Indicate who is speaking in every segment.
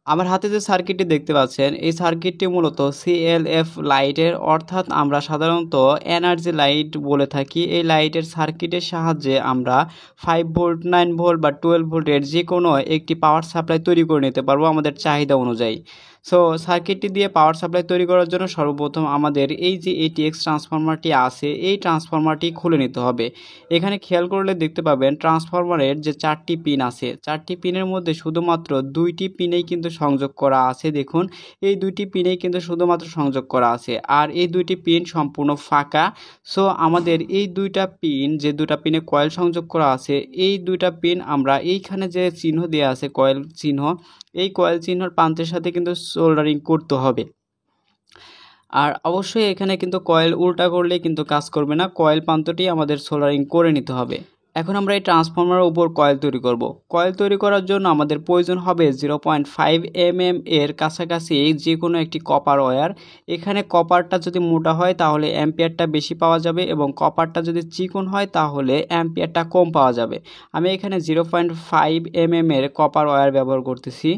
Speaker 1: আমার হাতে যে সার্কিটটি দেখতে পাচ্ছেন এই সার্কিটটি মূলত সিএলএফ লাইটের, অর্থাৎ আমরা সাধারণত এনার্জি লাইট বলে থাকি। এই লাইটের সার্কিটের সাহায্যে আমরা 5 ভোল্ট, 9 ভোল্ট বা 12 ভোল্টের যে কোনো একটি পাওয়ার সাপ্লাই তৈরি করে নিতে পারবো আমাদের চাহিদা অনুযায়ী। সো সার্কিটটি দিয়ে পাওয়ার সাপ্লাই তৈরি করার জন্য সর্বপ্রথম আমাদের এই যে এটিএক্স ট্রান্সফরমারটি আছে এই ট্রান্সফরমারটি খুলে নিতে হবে। এখানে খেয়াল করলে দেখতে পাবেন ট্রান্সফরমারের যে 4টি পিন আছে, 4টি পিনের মধ্যে শুধুমাত্র 2টি পিনেই কিন্তু সংযোগ করা আছে। দেখুন এই 2টি পিনেই কিন্তু শুধুমাত্র সংযোগ করা আছে, আর এই 2টি পিন সম্পূর্ণ ফাঁকা। সো আমাদের এই 2টা পিন, যে 2টা পিনে কয়েল সংযোগ করা আছে, এই 2টা পিন আমরা এইখানে যে চিহ্ন দেওয়া আছে কয়েল চিহ্ন, এই কয়েল চিহ্নর প্রান্তের সাথে কিন্তু সোল্ডারিং করতে হবে। আর অবশ্যই এখানে কিন্তু কয়েল উল্টা করলে কিন্তু কাজ করবে না, কয়েল প্রান্তটি আমাদের সোল্ডারিং করে নিতে হবে। এখন আমরা এই ট্রান্সফরমারের উপর কয়েল তৈরি করব। কয়েল তৈরি করার জন্য আমাদের প্রয়োজন হবে 0.5 mm এর কাছাকাছি যে কোনো একটি কপার ওয়্যার। এখানে কপারটা যদি মোটা হয় তাহলে অ্যাম্পিয়ারটা বেশি পাওয়া যাবে, এবং কপারটা যদি চিকন হয় তাহলে অ্যাম্পিয়ারটা কম পাওয়া যাবে। আমি এখানে 0.5 mm এর কপার ওয়্যার ব্যবহার করতেছি।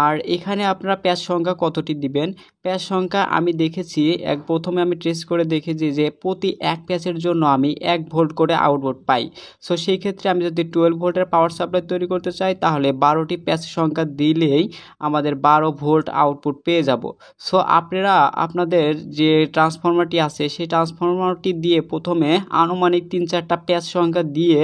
Speaker 1: আর এখানে আপনারা প্যাচ সংখ্যা কতটি দিবেন, প্যাচ সংখ্যা আমি দেখেছি, প্রথমে আমি টেস্ট করে দেখেছি যে প্রতি এক প্যাচের জন্য আমি 1 ভোল্ট করে আউটপুট পাই। সো সেই ক্ষেত্রে আমি যদি 12 ভোল্টের পাওয়ার সাপ্লাই তৈরি করতে চাই তাহলে 12টি প্যাচ সংখ্যা দিলেই আমাদের 12 ভোল্ট আউটপুট পেয়ে যাব। সো আপনারা আপনাদের যে ট্রান্সফরমারটি আছে সেই ট্রান্সফরমারটি দিয়ে প্রথমে আনুমানিক 3-4টা প্যাচ সংখ্যা দিয়ে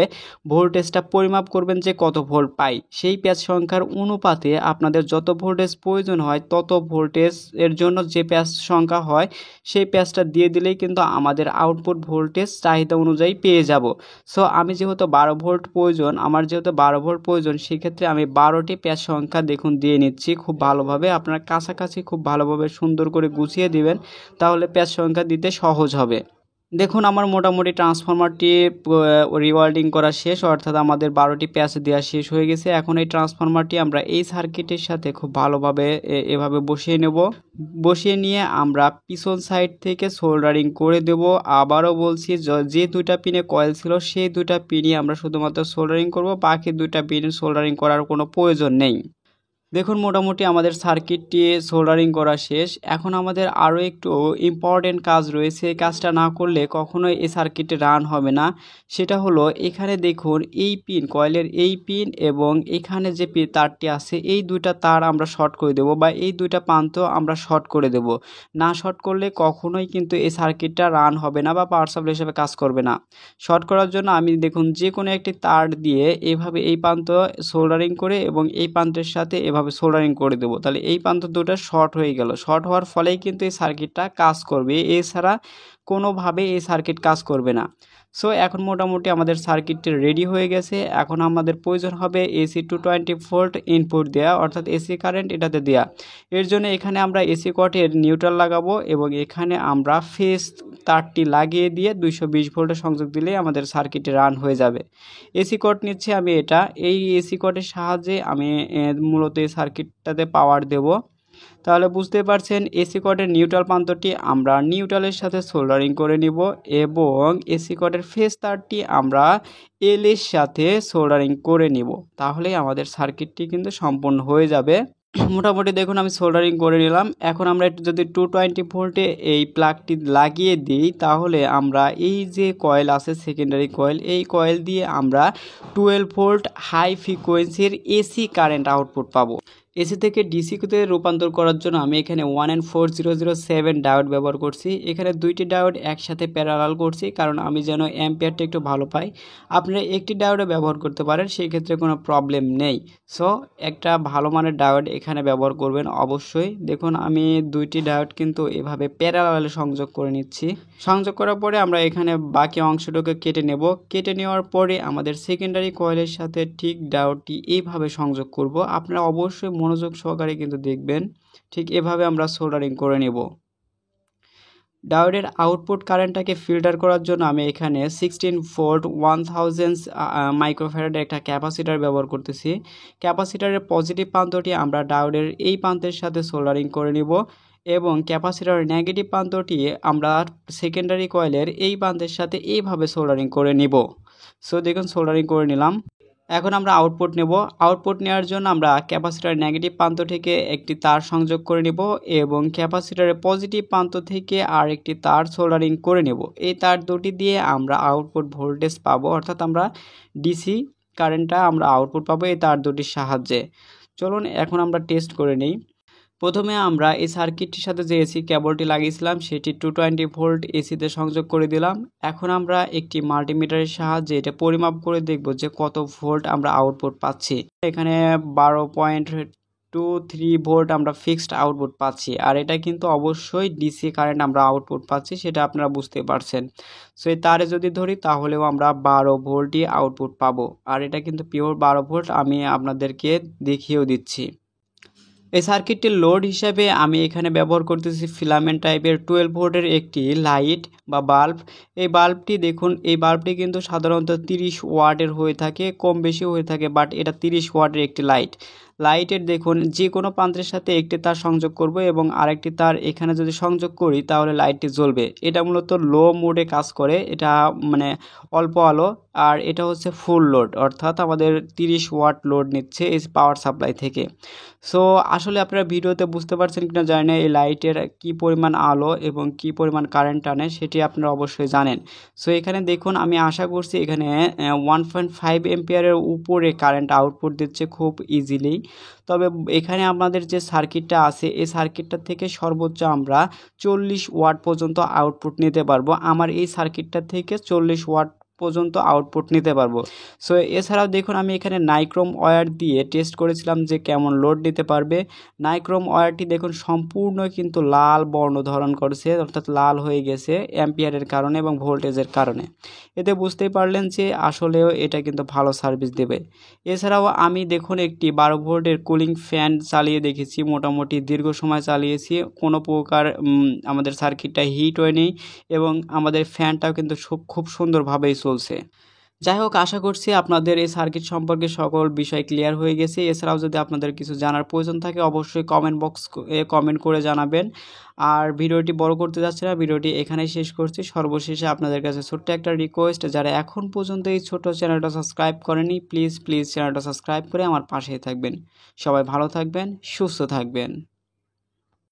Speaker 1: ভোল্টেজটা পরিমাপ করবেন যে কত ভোল্ট পাই। সেই প্যাচ সংখ্যার অনুপাতে আপনাদের যত ভোল্টেজ প্রয়োজন হয় তত ভোল্টেজ এর জন্য যে প্যাচ সংখ্যা হয় সেই প্যাচটা দিয়ে দিলেই কিন্তু আমাদের আউটপুট ভোল্টেজ চাহিদা অনুযায়ী পেয়ে যাব। সো আমি যেহেতু 12 ভোল্ট প্রয়োজন, আমার যেহেতু 12 ভোল্ট প্রয়োজন, সেক্ষেত্রে আমি 12টি প্যাচ সংখ্যা দেখুন দিয়ে নিচ্ছি খুব ভালোভাবে। আপনার কাছাকাছি খুব ভালোভাবে সুন্দর করে গুছিয়ে দিবেন, তাহলে প্যাচ সংখ্যা দিতে সহজ হবে। দেখুন আমার মোটামুটি ট্রান্সফরমারটি রিওয়ার্ডিং করা শেষ, অর্থাৎ আমাদের 12টি প্যাচ দেওয়া শেষ হয়ে গেছে। এখন এই ট্রান্সফরমারটি আমরা এই সার্কিটের সাথে খুব ভালোভাবে এভাবে বসিয়ে নেব। বসিয়ে নিয়ে আমরা পিছন সাইড থেকে সোল্ডারিং করে দেব। আবারও বলছি, যে 2টা পিনে কয়েল ছিল সেই 2টা পিনই আমরা শুধুমাত্র সোল্ডারিং করব, বাকি 2টা পিন সোল্ডারিং করার কোনো প্রয়োজন নেই। দেখুন মোটামুটি আমাদের সার্কিটটি সোল্ডারিং করা শেষ। এখন আমাদের আরও একটু ইম্পর্টেন্ট কাজ রয়েছে, এই কাজটা না করলে কখনোই এই সার্কিটে রান হবে না। সেটা হলো এখানে দেখুন এই পিন, কয়েলের এই পিন এবং এখানে যে তারটি আছে এই 2টা তার আমরা শর্ট করে দেব, বা এই 2টা প্রান্ত আমরা শর্ট করে দেব। না শর্ট করলে কখনোই কিন্তু এই সার্কিটটা রান হবে না বা পাওয়ার সাপ্লাই হিসেবে কাজ করবে না। শর্ট করার জন্য আমি দেখুন যে কোনো একটি তার দিয়ে এভাবে এই প্রান্ত সোল্ডারিং করে এবং এই প্রান্তের সাথে এভাবে সোল্ডারিং করে দেবো, তাহলে এই প্রান্ত দুটো শর্ট হয়ে গেল। শর্ট হওয়ার ফলেই কিন্তু এই সার্কিটটা কাজ করবে, এছাড়া কোনোভাবে এই সার্কিট কাজ করবে না। সো এখন মোটামুটি আমাদের সার্কিটটি রেডি হয়ে গেছে। এখন আমাদের প্রয়োজন হবে এসি 220 ভোল্ট ইনপুট দেওয়া, অর্থাৎ এসি কারেন্ট এটাতে দেওয়া। এর জন্য এখানে আমরা এসি কটের নিউট্রাল লাগাবো এবং এখানে আমরা ফেজ তারটি লাগিয়ে দিয়ে 220 ভোল্টের সংযোগ দিলেই আমাদের সার্কিটে রান হয়ে যাবে। এসি কট নিচ্ছে আমি এটা, এই এসি কটের সাহায্যে আমি মূলত এই সার্কিটটাতে পাওয়ার দেব। তাহলে বুঝতে পারছেন এসি কর্ডের নিউট্রাল প্রান্তটি আমরা নিউট্রালের সাথে সোল্ডারিং করে নিব এবং এসি কর্ডের ফেজ তারটি আমরা এল এর সাথে সোল্ডারিং করে নিব, তাহলেই আমাদের সার্কিটটি কিন্তু সম্পূর্ণ হয়ে যাবে। মোটামুটি দেখুন আমি সোল্ডারিং করে নিলাম। এখন আমরা একটু যদি 220 ভোল্টে এই প্লাগটি লাগিয়ে দিই তাহলে আমরা এই যে কয়েল আছে সেকেন্ডারি কয়েল, এই কয়েল দিয়ে আমরা 12 ভোল্ট হাই ফ্রিকোয়েন্সির এসি কারেন্ট আউটপুট পাবো। এসি থেকে ডিসিতে রূপান্তর করার জন্য আমি এখানে 1N4007 ডায়োড ব্যবহার করছি। এখানে 2টি ডায়োড একসাথে প্যারালাল করছি কারণ আমি যেন অ্যাম্পিয়ারটা একটু ভালো পাই। আপনারা একটি ডায়োডে ব্যবহার করতে পারেন, সেই ক্ষেত্রে কোনো প্রবলেম নেই। সো একটা ভালো মানের ডায়োড এখানে ব্যবহার করবেন অবশ্যই। দেখুন আমি 2টি ডায়োড কিন্তু এভাবে প্যারালালে সংযোগ করে নিচ্ছি। সংযোগ করার পরে আমরা এখানে বাকি অংশটুকু কেটে নেব। কেটে নেওয়ার পরে আমাদের সেকেন্ডারি কয়েলের সাথে ঠিক ডায়োডটি এইভাবে সংযোগ করব। আপনারা অবশ্যই মনোযোগ সহকারে কিন্তু দেখবেন। ঠিক এভাবে আমরা সোল্ডারিং করে নেব। ডায়োডের আউটপুট কারেন্টটাকে ফিল্টার করার জন্য আমি এখানে 16 ভোল্ট 1000 মাইক্রোফ্যারাডের একটা ক্যাপাসিটার ব্যবহার করতেছি। ক্যাপাসিটারের পজিটিভ প্রান্তটি আমরা ডায়োডের এই প্রান্তের সাথে সোল্ডারিং করে নিব এবং ক্যাপাসিটারের নেগেটিভ প্রান্তটি আমরা সেকেন্ডারি কয়েলের এই প্রান্তের সাথে এইভাবে সোল্ডারিং করে নিব। সো দেখুন সোল্ডারিং করে নিলাম। এখন আমরা আউটপুট নেব। আউটপুট নেওয়ার জন্য আমরা ক্যাপাসিটরের নেগেটিভ প্রান্ত থেকে একটি তার সংযোগ করে নেব এবং ক্যাপাসিটরের পজিটিভ প্রান্ত থেকে আর একটি তার সোল্ডারিং করে নেব। এই তার দুটি দিয়ে আমরা আউটপুট ভোল্টেজ পাবো, অর্থাৎ আমরা ডিসি কারেন্টটা আমরা আউটপুট পাবো এই তার দুটির সাহায্যে। চলুন এখন আমরা টেস্ট করে নিই। প্রথমে আমরা এই সার্কিটটির সাথে যে এসি কেবলটি লাগিয়েছিলাম সেটি 220 ভোল্ট এসিতে সংযোগ করে দিলাম। এখন আমরা একটি মাল্টিমিটারের সাহায্যে এটা পরিমাপ করে দেখব যে কত ভোল্ট আমরা আউটপুট পাচ্ছি। এখানে 12.23 ভোল্ট আমরা ফিক্সড আউটপুট পাচ্ছি, আর এটা কিন্তু অবশ্যই ডিসি কারেন্ট আমরা আউটপুট পাচ্ছি, সেটা আপনারা বুঝতে পারছেন। সো এই তারে যদি ধরি তাহলেও আমরা 12 ভোল্টই আউটপুট পাবো, আর এটা কিন্তু পিওর 12 ভোল্ট, আমি আপনাদেরকে দেখিয়েও দিচ্ছি। এই সার্কিটটির লোড হিসাবে আমি এখানে ব্যবহার করতেছি ফিলামেন্ট টাইপের 12 ভোল্টের একটি লাইট বা বাল্ব। এই বাল্বটি দেখুন, এই বাল্বটি কিন্তু সাধারণত 30 ওয়াটের হয়ে থাকে, কম বেশি হয়ে থাকে, বাট এটা 30 ওয়াটের একটি লাইটের দেখুন যে কোনো প্রান্তের সাথে একটি তার সংযোগ করব এবং আরেকটি তার এখানে যদি সংযোগ করি তাহলে লাইটটি জ্বলবে। এটা মূলত লো মোডে কাজ করে, এটা মানে অল্প আলো, আর এটা হচ্ছে ফুল লোড, অর্থাৎ আমাদের 30 ওয়াট লোড নিচ্ছে এই পাওয়ার সাপ্লাই থেকে। সো আসলে আপনারা ভিডিওতে বুঝতে পারছেন কিনা জানি না, এই লাইটের কি পরিমাণ আলো এবং কি পরিমাণ কারেন্ট টানে সেটি আপনারা অবশ্যই জানেন। সো এখানে দেখুন, আমি আশা করছি এখানে 1.5 এম্পিয়ারের উপরে কারেন্ট আউটপুট দিচ্ছে খুব ইজিলি। তবে এখানে আমাদের যে সার্কিটটা আছে এই সার্কিটটা থেকে সর্বোচ্চ আমরা 40 ওয়াট পর্যন্ত আউটপুট নিতে পারবো। আমার এই সার্কিটটা থেকে 40 ওয়াট পর্যন্ত আউটপুট নিতে পারবো। সো এছাড়াও দেখুন, আমি এখানে নাইক্রোম ওয়্যার দিয়ে টেস্ট করেছিলাম যে কেমন লোড নিতে পারবে। নাইক্রোম ওয়্যারটি দেখুন সম্পূর্ণ কিন্তু লাল বর্ণ ধারণ করছে, অর্থাৎ লাল হয়ে গেছে অ্যাম্পিয়ারের কারণে এবং ভোল্টেজের কারণে। এতে বুঝতেই পারলেন যে আসলেও এটা কিন্তু ভালো সার্ভিস দেবে। এছাড়াও আমি দেখুন একটি 12 ভোল্টের কুলিং ফ্যান চালিয়ে দেখেছি, মোটামুটি দীর্ঘ সময় চালিয়েছি, কোনো প্রকার আমাদের সার্কিটটা হিট হয়নি এবং আমাদের ফ্যানটাও কিন্তু খুব সুন্দরভাবেই চলছে। যাই হোক, আশা করছি আপনাদের এই সার্কিট সম্পর্কে সকল বিষয় ক্লিয়ার হয়ে গেছে। এছাড়াও যদি আপনাদের কিছু জানার প্রয়োজন থাকে অবশ্যই কমেন্ট বক্স কমেন্ট করে জানাবেন। আর ভিডিওটি বড় করতে যাচ্ছে না, ভিডিওটি এখানেই শেষ করছি। সর্বশেষে আপনাদের কাছে ছোট্ট একটা রিকোয়েস্ট, যারা এখন পর্যন্ত এই ছোট চ্যানেলটা সাবস্ক্রাইব করেনি প্লিজ চ্যানেলটা সাবস্ক্রাইব করে আমার পাশেই থাকবেন। সবাই ভালো থাকবেন, সুস্থ থাকবেন।